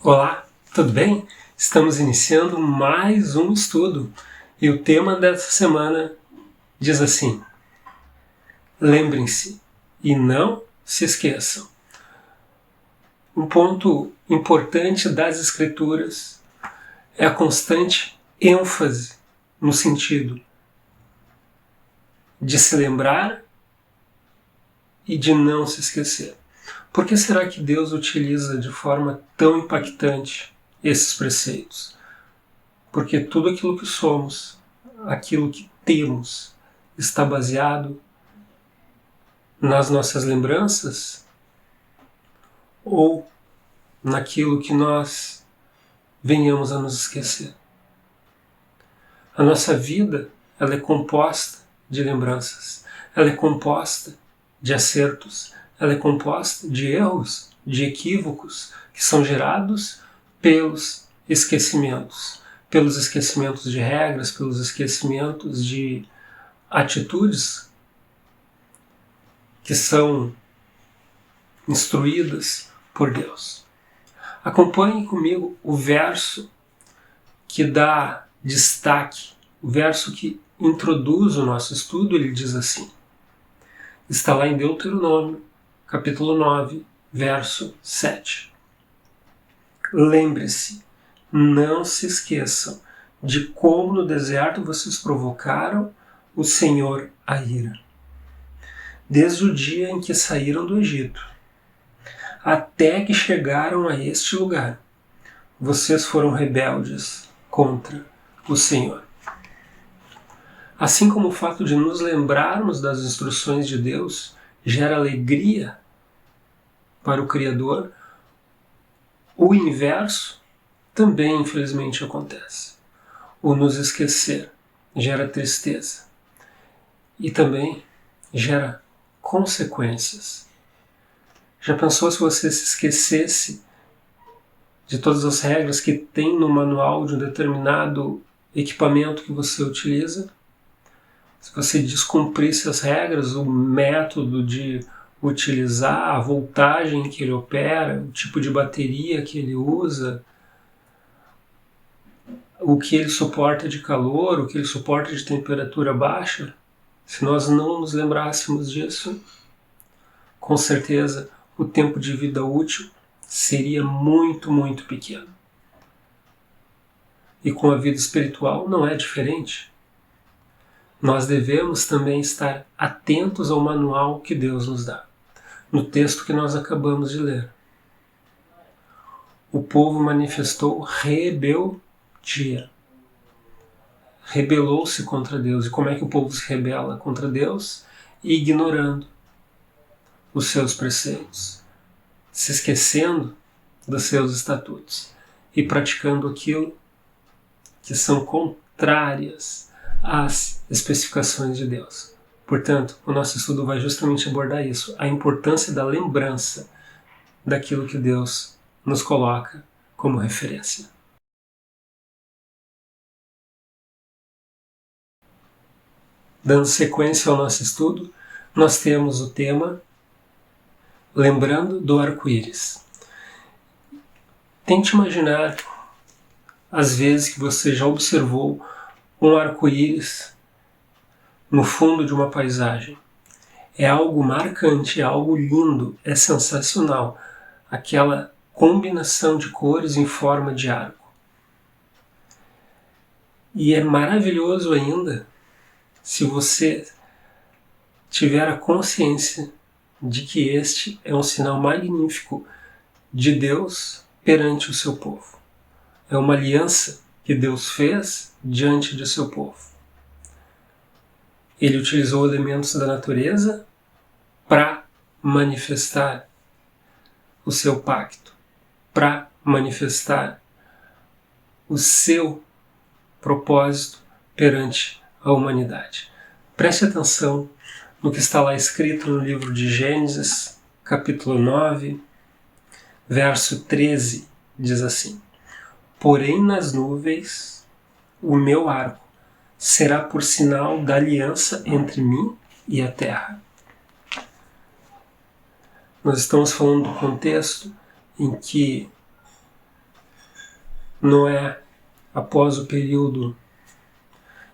Olá, tudo bem? Estamos iniciando mais um estudo e o tema dessa semana diz assim: lembrem-se e não se esqueçam. Um ponto importante das Escrituras é a constante ênfase no sentido de se lembrar e de não se esquecer. Por que será que Deus utiliza de forma tão impactante esses preceitos? Porque tudo aquilo que somos, aquilo que temos, está baseado nas nossas lembranças ou naquilo que nós venhamos a nos esquecer. A nossa vida, ela é composta de lembranças, ela é composta de acertos, ela é composta de erros, de equívocos que são gerados pelos esquecimentos de regras, pelos esquecimentos de atitudes que são instruídas por Deus. Acompanhe comigo o verso que dá destaque, o verso que introduz o nosso estudo. Ele diz assim, está lá em Deuteronômio, capítulo 9, verso 7. Lembre-se, não se esqueçam de como no deserto vocês provocaram o Senhor a ira. Desde o dia em que saíram do Egito, até que chegaram a este lugar, vocês foram rebeldes contra o Senhor. Assim como o fato de nos lembrarmos das instruções de Deus gera alegria para o Criador, o inverso também infelizmente acontece. O nos esquecer gera tristeza e também gera consequências. Já pensou se você se esquecesse de todas as regras que tem no manual de um determinado equipamento que você utiliza? Se você descumprisse as regras, o método de utilizar, a voltagem que ele opera, o tipo de bateria que ele usa, o que ele suporta de calor, o que ele suporta de temperatura baixa, se nós não nos lembrássemos disso, com certeza o tempo de vida útil seria muito, muito pequeno. E com a vida espiritual não é diferente. Nós devemos também estar atentos ao manual que Deus nos dá. No texto que nós acabamos de ler, o povo manifestou rebeldia. Rebelou-se contra Deus. E como é que o povo se rebela contra Deus? Ignorando os seus preceitos, se esquecendo dos seus estatutos e praticando aquilo que são contrárias às especificações de Deus. Portanto, o nosso estudo vai justamente abordar isso, a importância da lembrança daquilo que Deus nos coloca como referência. Dando sequência ao nosso estudo, nós temos o tema Lembrando do Arco-Íris. Tente imaginar as vezes que você já observou um arco-íris no fundo de uma paisagem. É algo marcante, é algo lindo, é sensacional, aquela combinação de cores em forma de arco. E é maravilhoso ainda se você tiver a consciência de que este é um sinal magnífico de Deus perante o seu povo. É uma aliança que Deus fez diante de seu povo. Ele utilizou elementos da natureza para manifestar o seu pacto, para manifestar o seu propósito perante a humanidade. Preste atenção no que está lá escrito no livro de Gênesis, capítulo 9, verso 13, diz assim: porém nas nuvens o meu arco será por sinal da aliança entre mim e a terra. Nós estamos falando do contexto em que Noé, após o período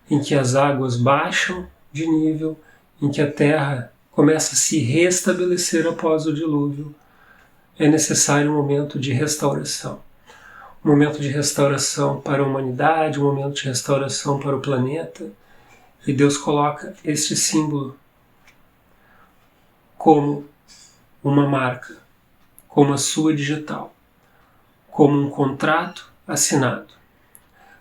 em que as águas baixam de nível, em que a terra começa a se restabelecer após o dilúvio, é necessário um momento de restauração. Um momento de restauração para a humanidade, um momento de restauração para o planeta. E Deus coloca este símbolo como uma marca, como a sua digital, como um contrato assinado.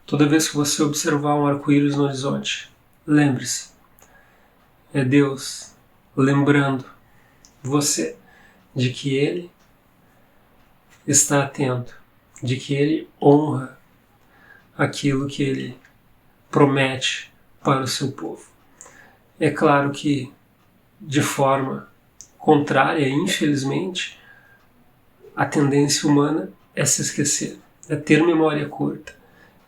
Toda vez que você observar um arco-íris no horizonte, lembre-se, é Deus lembrando você de que Ele está atento, de que Ele honra aquilo que Ele promete para o seu povo. É claro que, de forma contrária, infelizmente, a tendência humana é se esquecer, é ter memória curta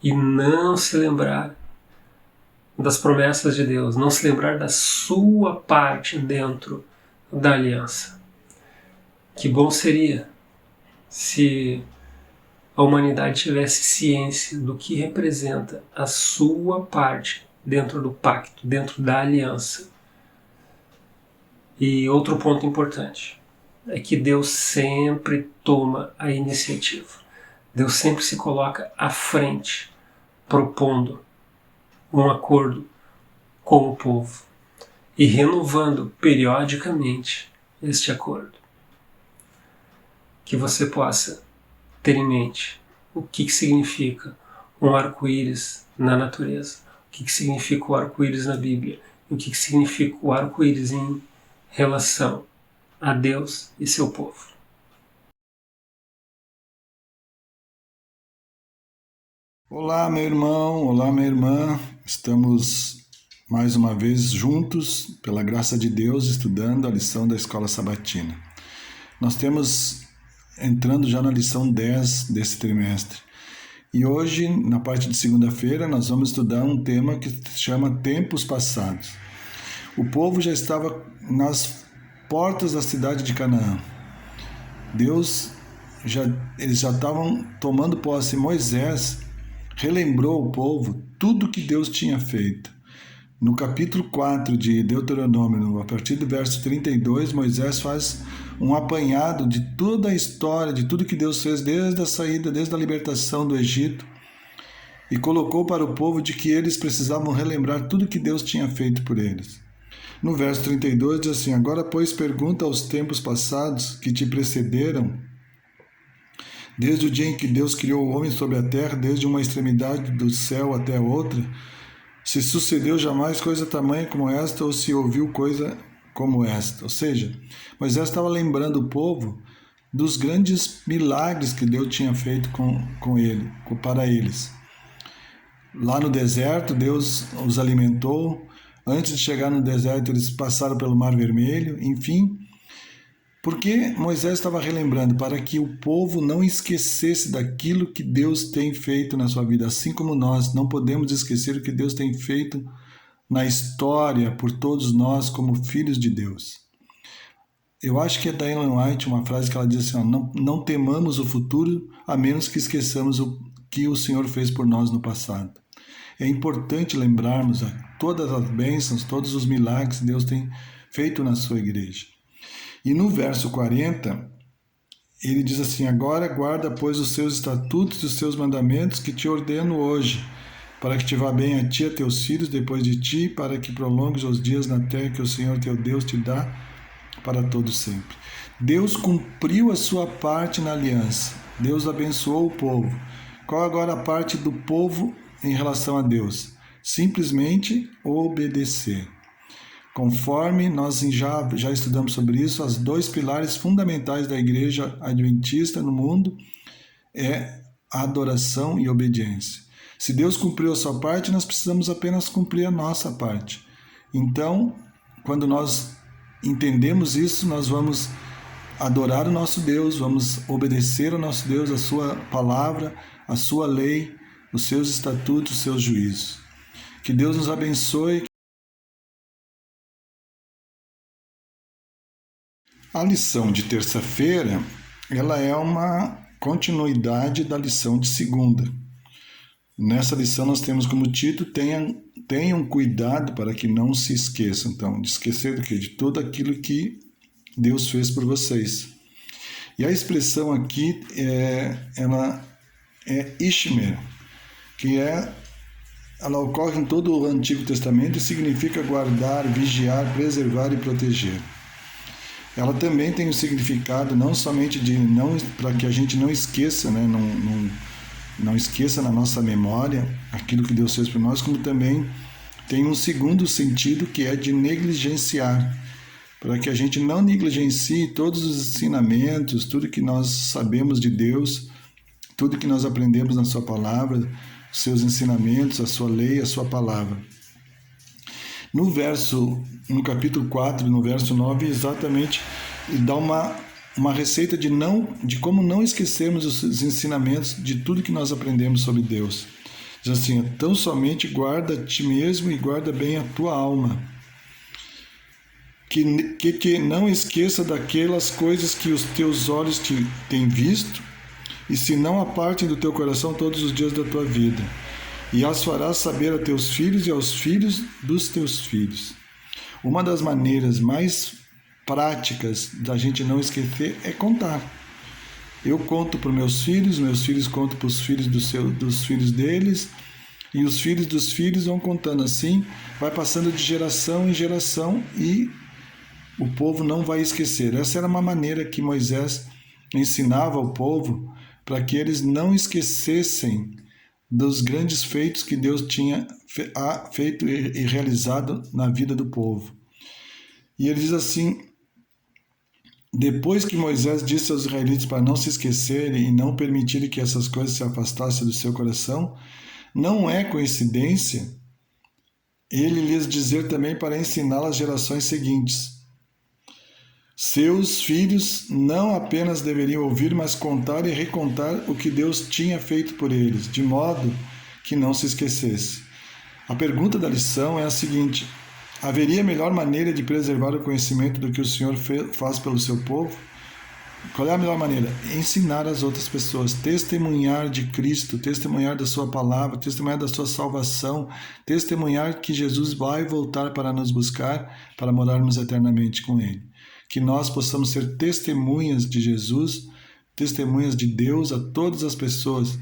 e não se lembrar das promessas de Deus, não se lembrar da sua parte dentro da aliança. Que bom seria se a humanidade tivesse ciência do que representa a sua parte dentro do pacto, dentro da aliança. E outro ponto importante é que Deus sempre toma a iniciativa. Deus sempre se coloca à frente, propondo um acordo com o povo e renovando periodicamente este acordo. Que você possa ter em mente o que significa um arco-íris na natureza, o que significa o arco-íris na Bíblia, e o que significa o arco-íris em relação a Deus e seu povo. Olá, meu irmão, olá, minha irmã. Estamos mais uma vez juntos, pela graça de Deus, estudando a lição da Escola Sabatina. Nós temos entrando já na lição 10 desse trimestre. E hoje, na parte de segunda-feira, nós vamos estudar um tema que se chama Tempos Passados. O povo já estava nas portas da cidade de Canaã. Eles já estavam tomando posse. Moisés relembrou o povo tudo que Deus tinha feito. No capítulo 4 de Deuteronômio, a partir do verso 32, Moisés faz um apanhado de toda a história, de tudo que Deus fez desde a saída, desde a libertação do Egito, e colocou para o povo de que eles precisavam relembrar tudo que Deus tinha feito por eles. No verso 32 diz assim: Agora, pois, pergunta aos tempos passados que te precederam, desde o dia em que Deus criou o homem sobre a terra, desde uma extremidade do céu até a outra, se sucedeu jamais coisa tamanha como esta, ou se ouviu coisa como esta. Ou seja, Moisés estava lembrando o povo dos grandes milagres que Deus tinha feito para eles. Lá no deserto, Deus os alimentou. Antes de chegar no deserto, eles passaram pelo Mar Vermelho. Enfim, porque Moisés estava relembrando para que o povo não esquecesse daquilo que Deus tem feito na sua vida, assim como nós não podemos esquecer o que Deus tem feito na história por todos nós como filhos de Deus. Eu acho que é da Ellen White uma frase que ela diz assim: não temamos o futuro a menos que esqueçamos o que o Senhor fez por nós no passado. É importante lembrarmos todas as bênçãos, todos os milagres que Deus tem feito na sua igreja. E no verso 40, ele diz assim: Agora guarda, pois, os seus estatutos e os seus mandamentos que te ordeno hoje, para que te vá bem a ti e a teus filhos depois de ti, para que prolongues os dias na terra que o Senhor teu Deus te dá para todo sempre. Deus cumpriu a sua parte na aliança. Deus abençoou o povo. Qual agora a parte do povo em relação a Deus? Simplesmente obedecer. Conforme nós já estudamos sobre isso, os dois pilares fundamentais da igreja adventista no mundo é a adoração e obediência. Se Deus cumpriu a sua parte, nós precisamos apenas cumprir a nossa parte. Então, quando nós entendemos isso, nós vamos adorar o nosso Deus, vamos obedecer ao nosso Deus, a sua palavra, a sua lei, os seus estatutos, os seus juízos. Que Deus nos abençoe. A lição de terça-feira, ela é uma continuidade da lição de segunda. Nessa lição nós temos como título: tenham cuidado para que não se esqueçam. Então, de esquecer do quê? De tudo aquilo que Deus fez por vocês. E a expressão aqui ela é Ishmer, que ela ocorre em todo o Antigo Testamento e significa guardar, vigiar, preservar e proteger. Ela também tem o significado não somente de para que a gente não esqueça, né, não esqueça na nossa memória aquilo que Deus fez por nós, como também tem um segundo sentido, que é de negligenciar, para que a gente não negligencie todos os ensinamentos, tudo que nós sabemos de Deus, tudo que nós aprendemos na sua palavra, os seus ensinamentos, a sua lei, a sua palavra. No capítulo 4, no verso 9, exatamente, dá uma receita de como não esquecermos os ensinamentos de tudo que nós aprendemos sobre Deus. Diz assim: tão somente guarda a ti mesmo e guarda bem a tua alma. Que não esqueça daquelas coisas que os teus olhos têm visto, e se não apartem do teu coração todos os dias da tua vida. E as farás saber a teus filhos e aos filhos dos teus filhos. Uma das maneiras mais práticas da gente não esquecer é contar. Eu conto para meus filhos contam para os filhos dos filhos deles, e os filhos dos filhos vão contando assim, vai passando de geração em geração e o povo não vai esquecer. Essa era uma maneira que Moisés ensinava ao povo para que eles não esquecessem dos grandes feitos que Deus tinha feito e realizado na vida do povo. E ele diz assim: depois que Moisés disse aos israelitas para não se esquecerem e não permitirem que essas coisas se afastassem do seu coração, não é coincidência ele lhes dizer também para ensiná-las às gerações seguintes. Seus filhos não apenas deveriam ouvir, mas contar e recontar o que Deus tinha feito por eles, de modo que não se esquecesse. A pergunta da lição é a seguinte: haveria melhor maneira de preservar o conhecimento do que o Senhor faz pelo seu povo? Qual é a melhor maneira? Ensinar as outras pessoas, testemunhar de Cristo, testemunhar da sua palavra, testemunhar da sua salvação, testemunhar que Jesus vai voltar para nos buscar, para morarmos eternamente com Ele. Que nós possamos ser testemunhas de Jesus, testemunhas de Deus a todas as pessoas.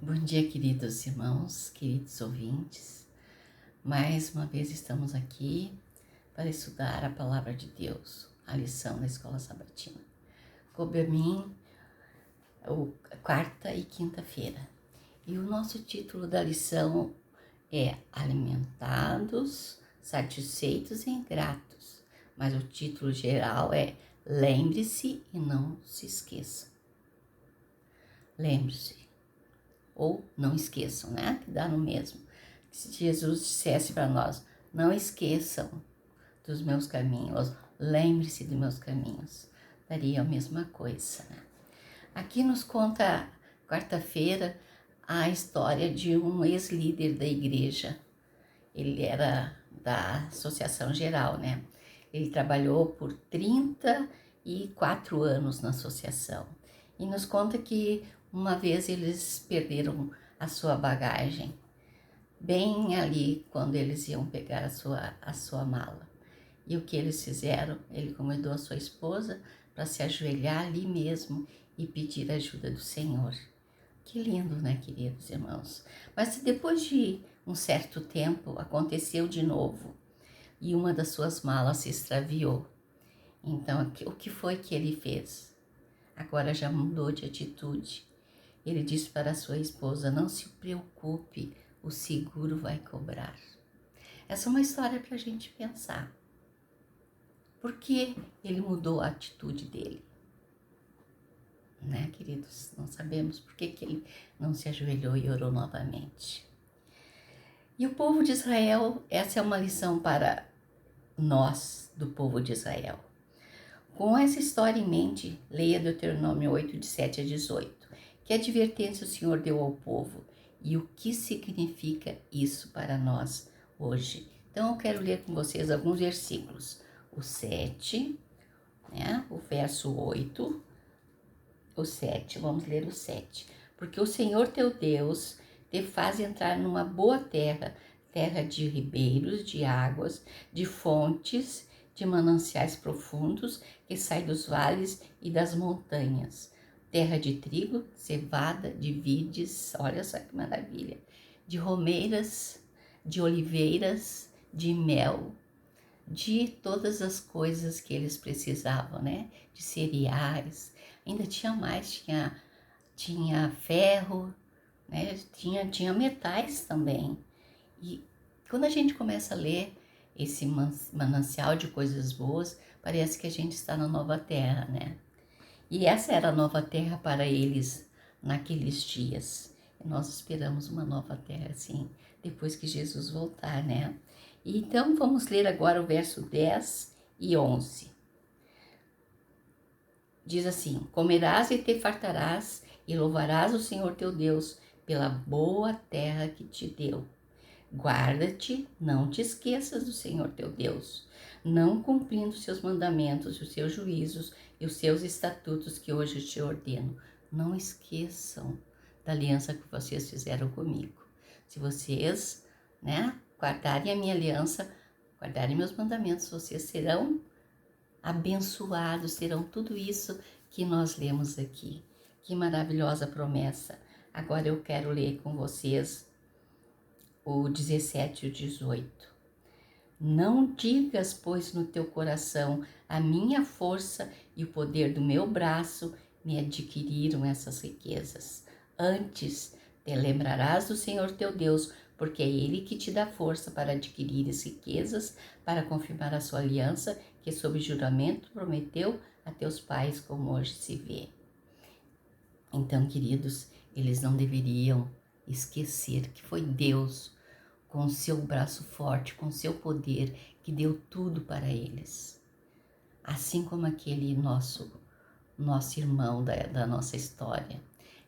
Bom dia, queridos irmãos, queridos ouvintes. Mais uma vez estamos aqui para estudar a Palavra de Deus, a lição da Escola Sabatina. Coube a mim quarta e quinta-feira. E o nosso título da lição é Alimentados, Satisfeitos e Ingratos. Mas o título geral é Lembre-se e não se esqueça. Lembre-se. Ou não esqueçam, né? Que dá no mesmo. Se Jesus dissesse para nós: não esqueçam dos meus caminhos, lembre-se dos meus caminhos, daria a mesma coisa, né? Aqui nos conta, quarta-feira, a história de um ex-líder da igreja. Ele era da Associação Geral, né? Ele trabalhou por 34 anos na associação. E nos conta que uma vez eles perderam a sua bagagem, bem ali quando eles iam pegar a sua mala. E o que eles fizeram? Ele convidou a sua esposa para se ajoelhar ali mesmo e pedir ajuda do Senhor. Que lindo, né, queridos irmãos? Mas depois de um certo tempo, aconteceu de novo e uma das suas malas se extraviou. Então, o que foi que ele fez? Agora já mudou de atitude. Ele disse para a sua esposa: não se preocupe, o seguro vai cobrar. Essa é uma história para a gente pensar. Por que ele mudou a atitude dele? Né, queridos? Não sabemos por que ele não se ajoelhou e orou novamente. E o povo de Israel, essa é uma lição para nós, do povo de Israel. Com essa história em mente, leia Deuteronômio 8, de 7 a 18. Que advertência o Senhor deu ao povo e o que significa isso para nós hoje? Então eu quero ler com vocês alguns versículos. O 7, né, o verso 8, o 7, vamos ler o 7. Porque o Senhor teu Deus te faz entrar numa boa terra, terra de ribeiros, de águas, de fontes, de mananciais profundos, que sai dos vales e das montanhas. Terra de trigo, cevada, de vides, olha só que maravilha, de romeiras, de oliveiras, de mel, de todas as coisas que eles precisavam, né? De cereais, ainda tinha mais, tinha ferro, né? Tinha metais também. E quando a gente começa a ler esse manancial de coisas boas, parece que a gente está na nova terra, né? E essa era a nova terra para eles naqueles dias. E nós esperamos uma nova terra, assim, depois que Jesus voltar, né? E então vamos ler agora o verso 10 e 11. Diz assim: comerás e te fartarás e louvarás o Senhor teu Deus pela boa terra que te deu. Guarda-te, não te esqueças do Senhor teu Deus, não cumprindo os seus mandamentos, os seus juízos e os seus estatutos que hoje te ordeno. Não esqueçam da aliança que vocês fizeram comigo. Se vocês, né, guardarem a minha aliança, guardarem meus mandamentos, vocês serão abençoados, terão tudo isso que nós lemos aqui. Que maravilhosa promessa. Agora eu quero ler com vocês o 17 e o 18. Não digas, pois, no teu coração, a minha força e o poder do meu braço me adquiriram essas riquezas. Antes, te lembrarás do Senhor teu Deus, porque é Ele que te dá força para adquirir as riquezas, para confirmar a sua aliança, que sob juramento prometeu a teus pais, como hoje se vê. Então, queridos, eles não deveriam esquecer que foi Deus, com o seu braço forte, com o seu poder, que deu tudo para eles. Assim como aquele nosso irmão da nossa história.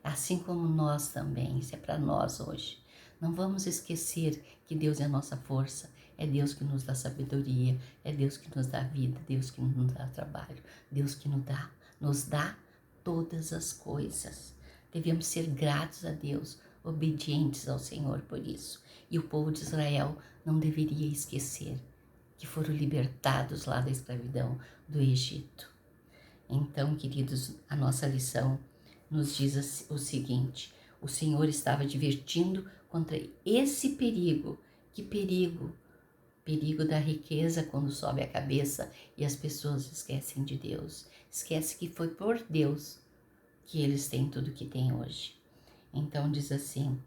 Assim como nós também, isso é para nós hoje. Não vamos esquecer que Deus é a nossa força, é Deus que nos dá sabedoria, é Deus que nos dá vida, Deus que nos dá trabalho, Deus que nos dá todas as coisas. Devemos ser gratos a Deus, obedientes ao Senhor por isso. E o povo de Israel não deveria esquecer que foram libertados lá da escravidão do Egito. Então, queridos, a nossa lição nos diz o seguinte: o Senhor estava advertindo contra esse perigo. Que perigo? Perigo da riqueza quando sobe a cabeça e as pessoas esquecem de Deus. Esquece que foi por Deus que eles têm tudo que têm hoje. Então diz assim: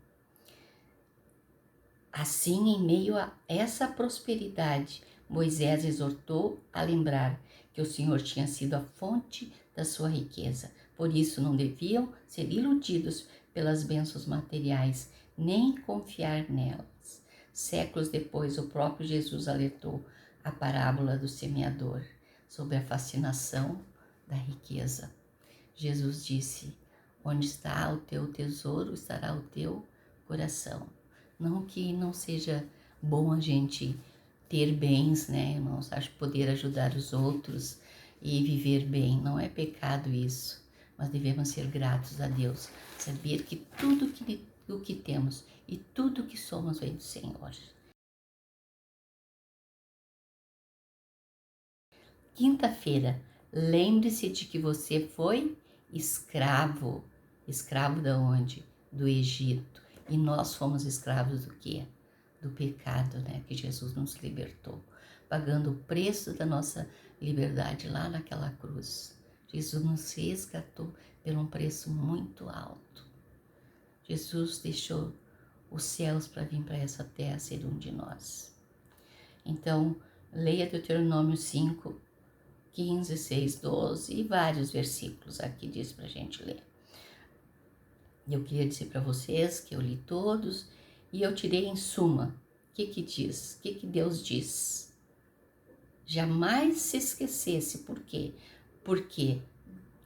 assim, em meio a essa prosperidade, Moisés exortou a lembrar que o Senhor tinha sido a fonte da sua riqueza. Por isso não deviam ser iludidos pelas bênçãos materiais, nem confiar nelas. Séculos depois, o próprio Jesus alertou a parábola do semeador sobre a fascinação da riqueza. Jesus disse: onde está o teu tesouro, estará o teu coração. Não que não seja bom a gente ter bens, né? Não acho poder ajudar os outros e viver bem. Não é pecado isso, mas devemos ser gratos a Deus. Saber que tudo o que temos e tudo que somos vem do Senhor. Quinta-feira, lembre-se de que você foi escravo. Escravo de onde? Do Egito. E nós fomos escravos do quê? Do pecado, né? Que Jesus nos libertou, pagando o preço da nossa liberdade lá naquela cruz. Jesus nos resgatou por um preço muito alto. Jesus deixou os céus para vir para essa terra ser um de nós. Então, leia Deuteronômio 5, 15, 6, 12 e vários versículos aqui diz para a gente ler. Eu queria dizer para vocês que eu li todos e eu tirei em suma o que diz, o que Deus diz. Jamais se esquecesse. Por quê? Porque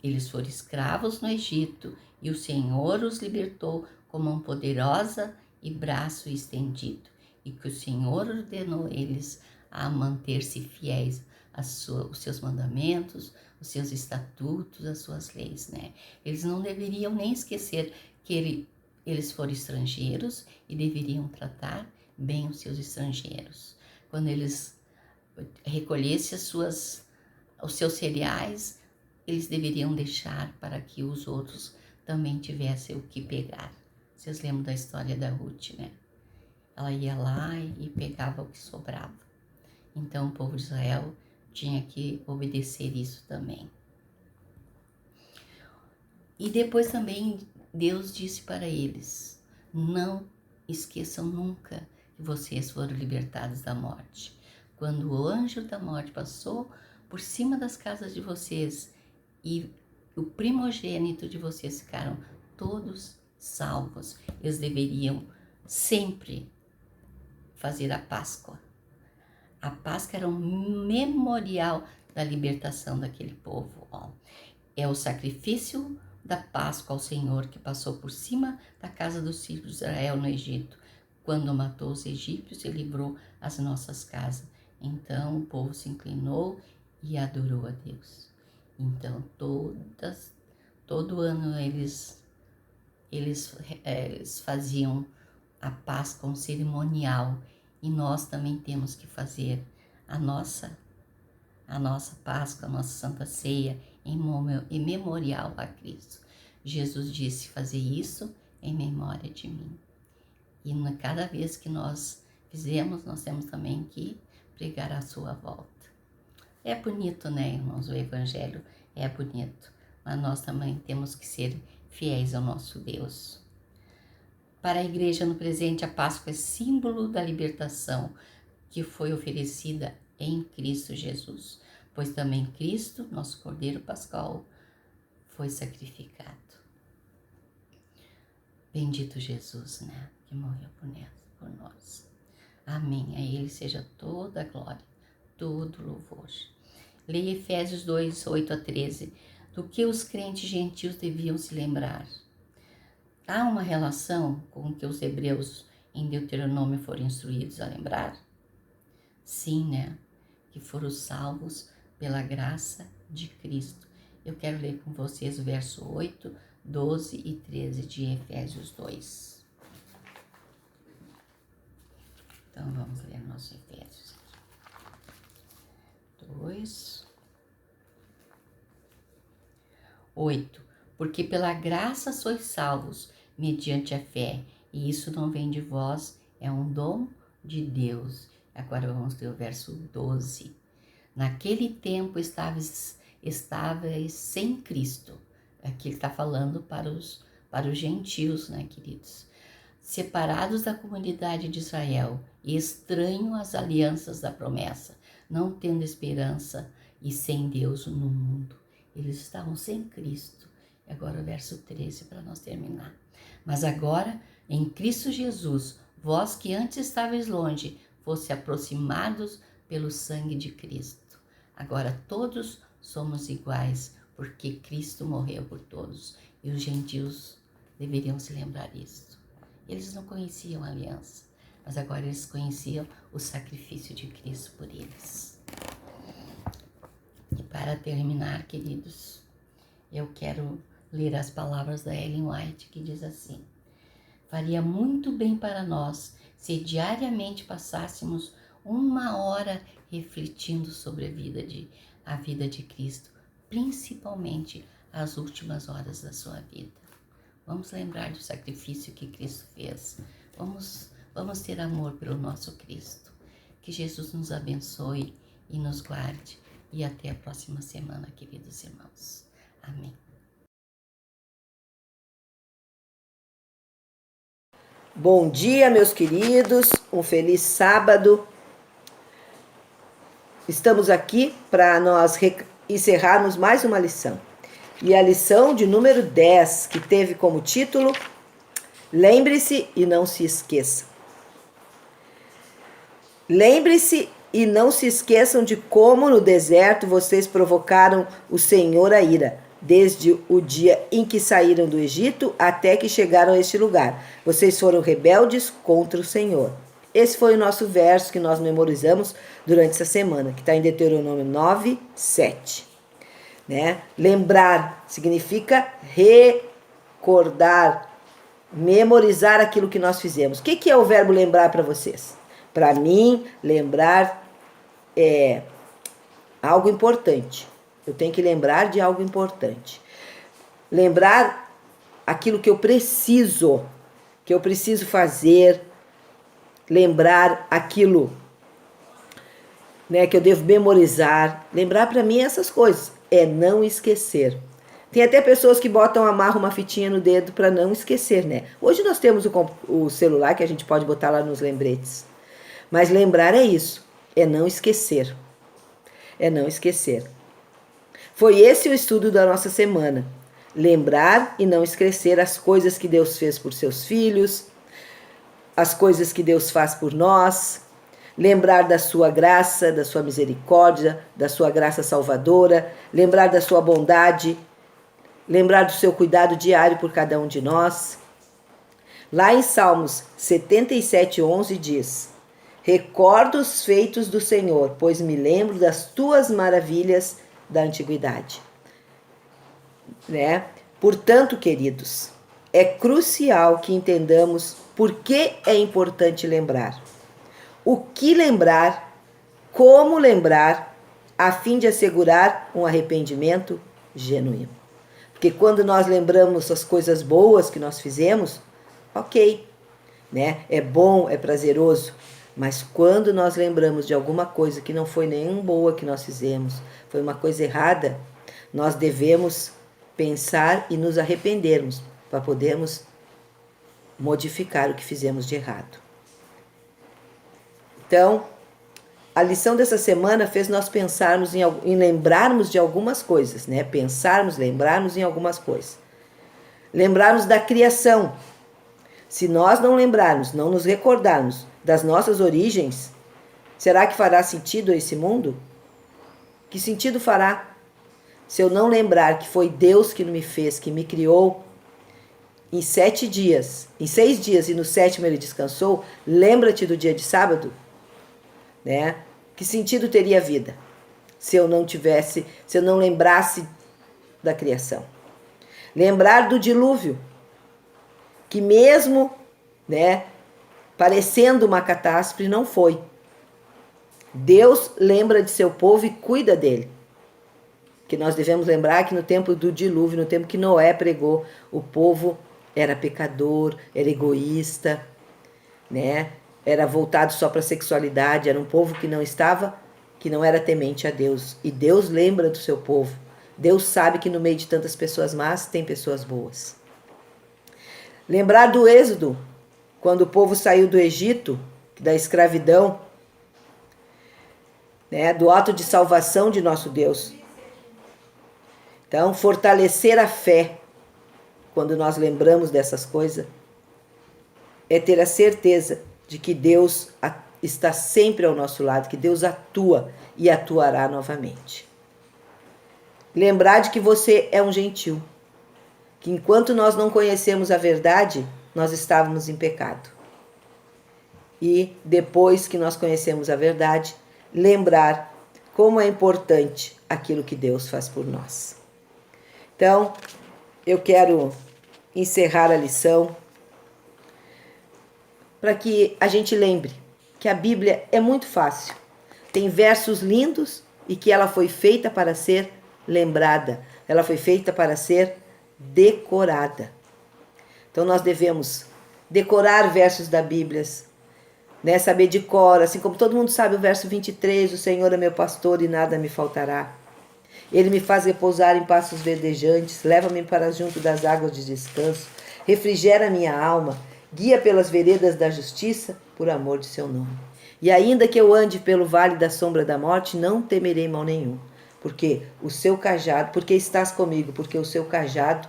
eles foram escravos no Egito e o Senhor os libertou com mão poderosa e braço estendido, e que o Senhor ordenou eles a manter-se fiéis os seus mandamentos, os seus estatutos, as suas leis, né? Eles não deveriam nem esquecer que eles foram estrangeiros e deveriam tratar bem os seus estrangeiros. Quando eles recolhessem os seus cereais, eles deveriam deixar para que os outros também tivessem o que pegar. Vocês lembram da história da Ruth, né? Ela ia lá e pegava o que sobrava. Então o povo de Israel tinha que obedecer isso também. E depois também Deus disse para eles: não esqueçam nunca que vocês foram libertados da morte. Quando o anjo da morte passou por cima das casas de vocês e o primogênito de vocês ficaram todos salvos, eles deveriam sempre fazer a Páscoa. A Páscoa era um memorial da libertação daquele povo. É o sacrifício da Páscoa ao Senhor que passou por cima da casa dos filhos de Israel no Egito, quando matou os egípcios e livrou as nossas casas. Então o povo se inclinou e adorou a Deus. Então todo ano eles faziam a Páscoa, um cerimonial, e nós também temos que fazer a nossa Páscoa, a nossa Santa Ceia em memorial a Cristo. Jesus disse: fazer isso em memória de mim. E cada vez que nós fizemos, nós temos também que pregar a sua volta. É bonito, né, irmãos? O Evangelho é bonito, mas nós também temos que ser fiéis ao nosso Deus. Para a igreja no presente, a Páscoa é símbolo da libertação que foi oferecida em Cristo Jesus, pois também Cristo, nosso Cordeiro Pascal, foi sacrificado. Bendito Jesus, né, que morreu por nós. Amém. A Ele seja toda a glória, todo louvor. Leia Efésios 2, 8 a 13. Do que os crentes gentios deviam se lembrar. Há uma relação com o que os hebreus em Deuteronômio foram instruídos a lembrar? Sim, né? Que foram salvos pela graça de Cristo. Eu quero ler com vocês o verso 8, 12 e 13 de Efésios 2. Então vamos ler nosso Efésios aqui. 2, 8. Porque pela graça sois salvos, mediante a fé, e isso não vem de vós, é um dom de Deus. Agora vamos ler o verso 12. Naquele tempo estáveis sem Cristo. Aqui ele está falando para os gentios, né, queridos? Separados da comunidade de Israel e estranhos às alianças da promessa, não tendo esperança e sem Deus no mundo. Eles estavam sem Cristo. E agora o verso 13 para nós terminar. Mas agora, em Cristo Jesus, vós que antes estáveis longe, fosse aproximados pelo sangue de Cristo. Agora todos somos iguais, porque Cristo morreu por todos. E os gentios deveriam se lembrar disso. Eles não conheciam a aliança, mas agora eles conheciam o sacrifício de Cristo por eles. E para terminar, queridos, eu quero ler as palavras da Ellen White, que diz assim: faria muito bem para nós se diariamente passássemos 1 hora refletindo sobre a vida de Cristo, principalmente as últimas horas da sua vida. Vamos lembrar do sacrifício que Cristo fez. Vamos ter amor pelo nosso Cristo. Que Jesus nos abençoe e nos guarde. E até a próxima semana, queridos irmãos. Amém. Bom dia, meus queridos. Um feliz sábado. Estamos aqui para nós encerrarmos mais uma lição. E a lição de número 10, que teve como título: Lembre-se e não se esqueça. Lembre-se e não se esqueçam de como no deserto vocês provocaram o Senhor a ira, desde o dia em que saíram do Egito até que chegaram a este lugar. Vocês foram rebeldes contra o Senhor. esse foi o nosso verso que nós memorizamos durante essa semana, que está em Deuteronômio 9, 7. Né? Lembrar significa recordar, memorizar aquilo que nós fizemos. O que é o verbo lembrar para vocês? Para mim, lembrar é algo importante. Eu tenho que lembrar de algo importante. Lembrar aquilo que eu preciso fazer. Lembrar aquilo, né, que eu devo memorizar. Lembrar para mim essas coisas. É não esquecer. Tem até pessoas que amarram uma fitinha no dedo para não esquecer, né? Hoje nós temos o celular que a gente pode botar lá nos lembretes. Mas lembrar é isso. É não esquecer. É não esquecer. Foi esse o estudo da nossa semana. Lembrar e não esquecer as coisas que Deus fez por seus filhos, as coisas que Deus faz por nós, lembrar da sua graça, da sua misericórdia, da sua graça salvadora, lembrar da sua bondade, lembrar do seu cuidado diário por cada um de nós. Lá em Salmos 77:11 diz: recordo os feitos do Senhor, pois me lembro das tuas maravilhas da antiguidade. Né? Portanto, queridos, é crucial que entendamos por que é importante lembrar. O que lembrar, como lembrar, a fim de assegurar um arrependimento genuíno. Porque quando nós lembramos as coisas boas que nós fizemos, ok, né? É bom, é prazeroso. Mas quando nós lembramos de alguma coisa que não foi nem boa que nós fizemos, foi uma coisa errada, nós devemos pensar e nos arrependermos para podermos modificar o que fizemos de errado. Então, a lição dessa semana fez nós pensarmos em lembrarmos de algumas coisas, né? Pensarmos, lembrarmos em algumas coisas. Lembrarmos da criação. Se nós não lembrarmos, não nos recordarmos das nossas origens, será que fará sentido esse mundo? Que sentido fará? Se eu não lembrar que foi Deus que me fez, que me criou em 7 dias, em 6 dias e no 7º ele descansou, lembra-te do dia de sábado, né? Que sentido teria a vida se eu não lembrasse da criação? Lembrar do dilúvio, que mesmo, né, parecendo uma catástrofe, não foi. Deus lembra de seu povo e cuida dele. Que nós devemos lembrar que no tempo do dilúvio, no tempo que Noé pregou, o povo era pecador, era egoísta, né? Era voltado só para a sexualidade, era um povo que não era temente a Deus. E Deus lembra do seu povo. Deus sabe que no meio de tantas pessoas más tem pessoas boas. Lembrar do Êxodo, quando o povo saiu do Egito, da escravidão, né? Do ato de salvação de nosso Deus. Então, fortalecer a fé, quando nós lembramos dessas coisas, é ter a certeza de que Deus está sempre ao nosso lado, que Deus atua e atuará novamente. Lembrar de que você é um gentil, que enquanto nós não conhecemos a verdade, nós estávamos em pecado. E depois que nós conhecemos a verdade, lembrar como é importante aquilo que Deus faz por nós. Então, eu quero encerrar a lição para que a gente lembre que a Bíblia é muito fácil. Tem versos lindos e que ela foi feita para ser lembrada. Ela foi feita para ser decorada. Então, nós devemos decorar versos da Bíblia, né? Saber de cor, assim como todo mundo sabe o verso 23, o Senhor é meu pastor e nada me faltará. Ele me faz repousar em pastos verdejantes, leva-me para junto das águas de descanso, refrigera minha alma, guia pelas veredas da justiça, por amor de seu nome. E ainda que eu ande pelo vale da sombra da morte, não temerei mal nenhum, porque estás comigo, porque o seu cajado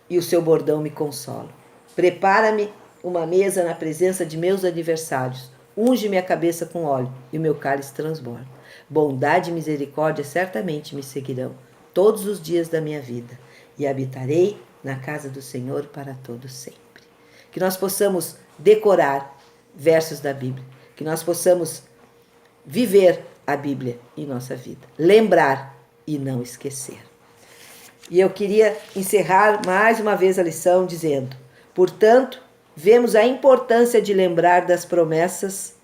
e o seu bordão me consolam. Prepara-me uma mesa na presença de meus adversários, unge-me a cabeça com óleo e o meu cálice transborda. Bondade e misericórdia certamente me seguirão todos os dias da minha vida e habitarei na casa do Senhor para todo sempre. Que nós possamos decorar versos da Bíblia, que nós possamos viver a Bíblia em nossa vida, lembrar e não esquecer. E eu queria encerrar mais uma vez a lição dizendo: portanto, vemos a importância de lembrar das promessas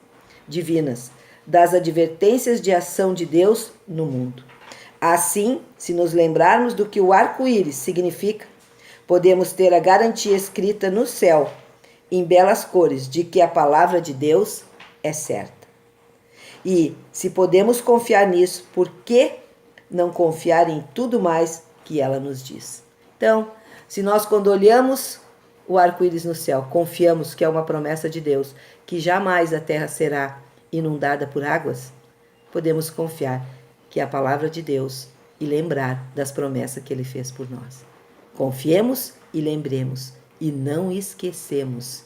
divinas, das advertências de ação de Deus no mundo. Assim, se nos lembrarmos do que o arco-íris significa, podemos ter a garantia escrita no céu, em belas cores, de que a palavra de Deus é certa. E, se podemos confiar nisso, por que não confiar em tudo mais que ela nos diz? Então, se nós, quando olhamos o arco-íris no céu, confiamos que é uma promessa de Deus, que jamais a terra será inundada por águas, podemos confiar que é a palavra de Deus e lembrar das promessas que Ele fez por nós. Confiemos e lembremos e não esquecemos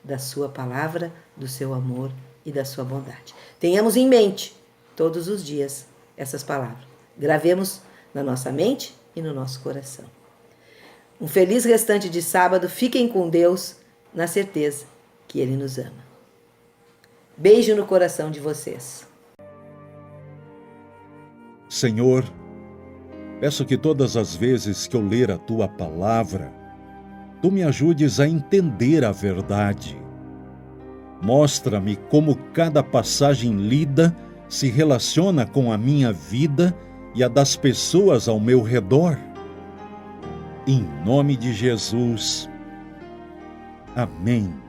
da sua palavra, do seu amor e da sua bondade. Tenhamos em mente todos os dias essas palavras. Gravemos na nossa mente e no nosso coração. Um feliz restante de sábado. Fiquem com Deus, na certeza que Ele nos ama. Beijo no coração de vocês. Senhor, peço que todas as vezes que eu ler a Tua palavra, Tu me ajudes a entender a verdade. Mostra-me como cada passagem lida se relaciona com a minha vida e a das pessoas ao meu redor. Em nome de Jesus. Amém.